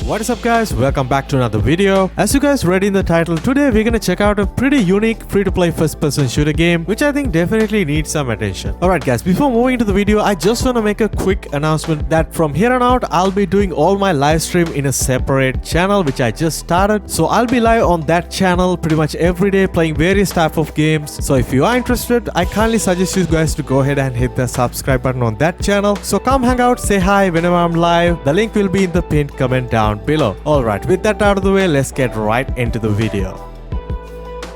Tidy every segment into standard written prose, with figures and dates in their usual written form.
What is up guys, welcome back to another video. As you guys read in the title, today we're gonna check out a pretty unique free-to-play first-person shooter game which I think definitely needs some attention. Alright guys, before moving into the video, I just wanna make a quick announcement that from here on out I'll be doing all my live stream in a separate channel which I just started. So I'll be live on that channel pretty much every day playing various type of games. So if you are interested, I kindly suggest you guys to go ahead and hit the subscribe button on that channel. So come hang out, say hi whenever I'm live. The link will be in the pinned comment down below. Alright, with that out of the way, let's get right into the video.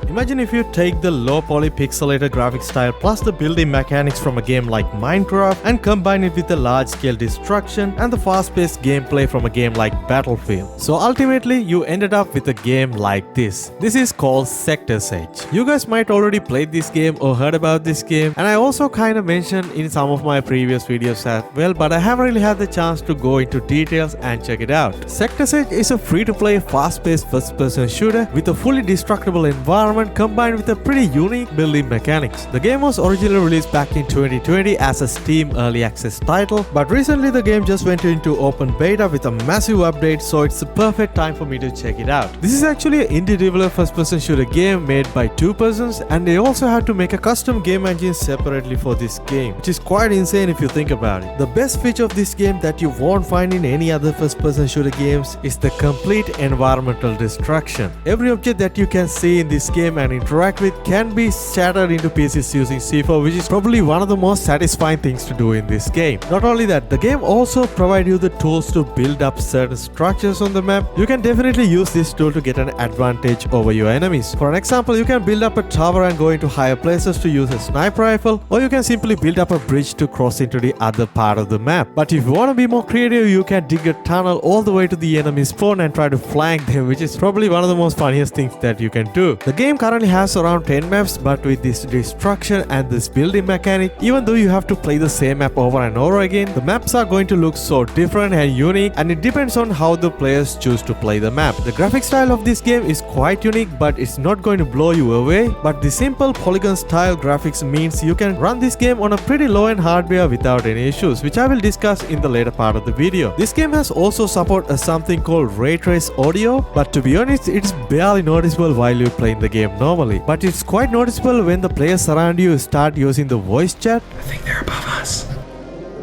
Imagine if you take the low poly pixelated graphic style plus the building mechanics from a game like Minecraft and combine it with the large scale destruction and the fast paced gameplay from a game like Battlefield. So ultimately you ended up with a game like this. This is called Sector's Edge. You guys might already played this game or heard about this game, and I also kind of mentioned in some of my previous videos as well, but I haven't really had the chance to go into details and check it out. Sector's Edge is a free to play fast paced first person shooter with a fully destructible environment combined with a pretty unique building mechanics. The game was originally released back in 2020 as a Steam Early Access title, but recently the game just went into open beta with a massive update, so it's the perfect time for me to check it out. This is actually an indie developer first-person shooter game made by two persons, and they also had to make a custom game engine separately for this game, which is quite insane if you think about it. The best feature of this game that you won't find in any other first-person shooter games is the complete environmental destruction. Every object that you can see in this game and interact with can be shattered into pieces using C4, which is probably one of the most satisfying things to do in this game. Not only that, the game also provides you the tools to build up certain structures on the map. You can definitely use this tool to get an advantage over your enemies. For an example, you can build up a tower and go into higher places to use a sniper rifle, or you can simply build up a bridge to cross into the other part of the map. But if you want to be more creative, you can dig a tunnel all the way to the enemy spawn and try to flank them, which is probably one of the most funniest things that you can do. The game currently has around 10 maps, but with this destruction and this building mechanic, even though you have to play the same map over and over again, the maps are going to look so different and unique, and it depends on how the players choose to play the map. The graphic style of this game is quite unique, but it's not going to blow you away. But the simple polygon style graphics means you can run this game on a pretty low end hardware without any issues, which I will discuss in the later part of the video. This game has also support something called ray trace audio, but to be honest, it's barely noticeable while you're playing the game normally. But it's quite noticeable when the players around you start using the voice chat. I think they're above us.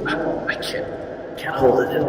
I can't hold it in.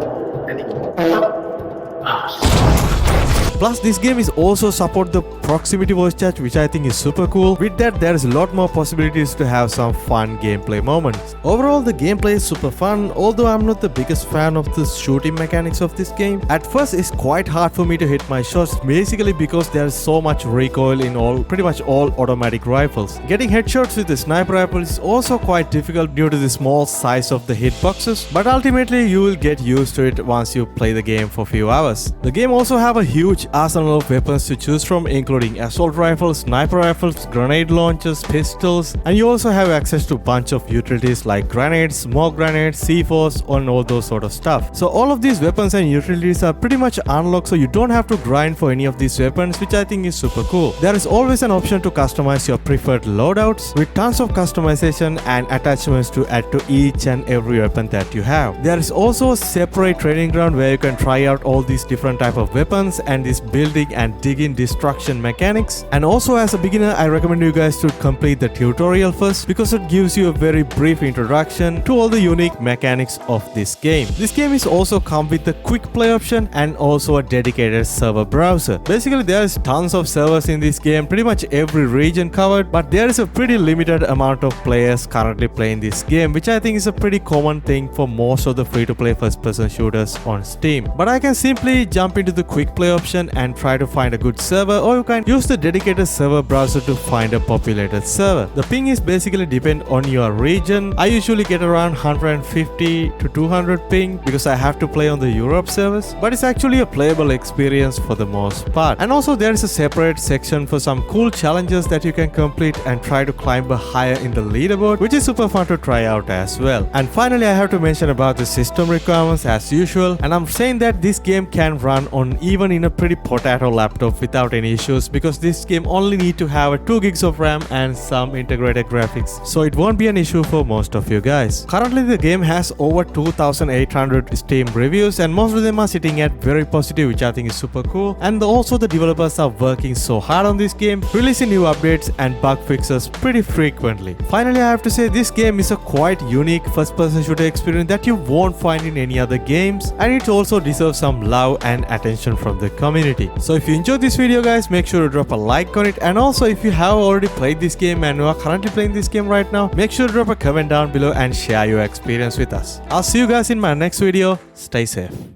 Plus, this game is also support the proximity voice chat, which I think is super cool. With that, there is a lot more possibilities to have some fun gameplay moments. Overall, the gameplay is super fun, although I'm not the biggest fan of the shooting mechanics of this game. At first, it's quite hard for me to hit my shots, basically because there is so much recoil in pretty much all automatic rifles. Getting headshots with the sniper rifle is also quite difficult due to the small size of the hitboxes, but ultimately you will get used to it once you play the game for a few hours. The game also have a huge arsenal of weapons to choose from, including assault rifles, sniper rifles, grenade launchers, pistols, and you also have access to a bunch of utilities like grenades, smoke grenades, C4s, and all those sort of stuff. So all of these weapons and utilities are pretty much unlocked, so you don't have to grind for any of these weapons, which I think is super cool. There is always an option to customize your preferred loadouts with tons of customization and attachments to add to each and every weapon that you have. There is also a separate training ground where you can try out all these different type of weapons and this building and digging destruction mechanics. And also, as a beginner, I recommend you guys to complete the tutorial first because it gives you a very brief introduction to all the unique mechanics of this game. This game is also come with a quick play option and also a dedicated server browser. Basically, there is tons of servers in this game, pretty much every region covered, but there is a pretty limited amount of players currently playing this game, which I think is a pretty common thing for most of the free-to-play first-person shooters on Steam. But I can simply jump into the quick play option and try to find a good server, or you can use the dedicated server browser to find a populated server. The ping is basically depend on your region. I usually get around 150 to 200 ping because I have to play on the Europe servers, but it's actually a playable experience for the most part. And also there is a separate section for some cool challenges that you can complete and try to climb higher in the leaderboard, which is super fun to try out as well. And finally, I have to mention about the system requirements as usual, and I'm saying that this game can run on even in a pretty potato laptop without any issues because this game only need to have a 2 gigs of RAM and some integrated graphics, so it won't be an issue for most of you guys. Currently the game has over 2800 Steam reviews and most of them are sitting at very positive, which I think is super cool. And also the developers are working so hard on this game, releasing new updates and bug fixes pretty frequently. Finally, I have to say this game is a quite unique first-person shooter experience that you won't find in any other games, and it also deserves some love and attention from the community. So if you enjoyed this video guys, make sure to drop a like on it, and also if you have already played this game and you are currently playing this game right now, make sure to drop a comment down below and share your experience with us. I'll see you guys in my next video. Stay safe.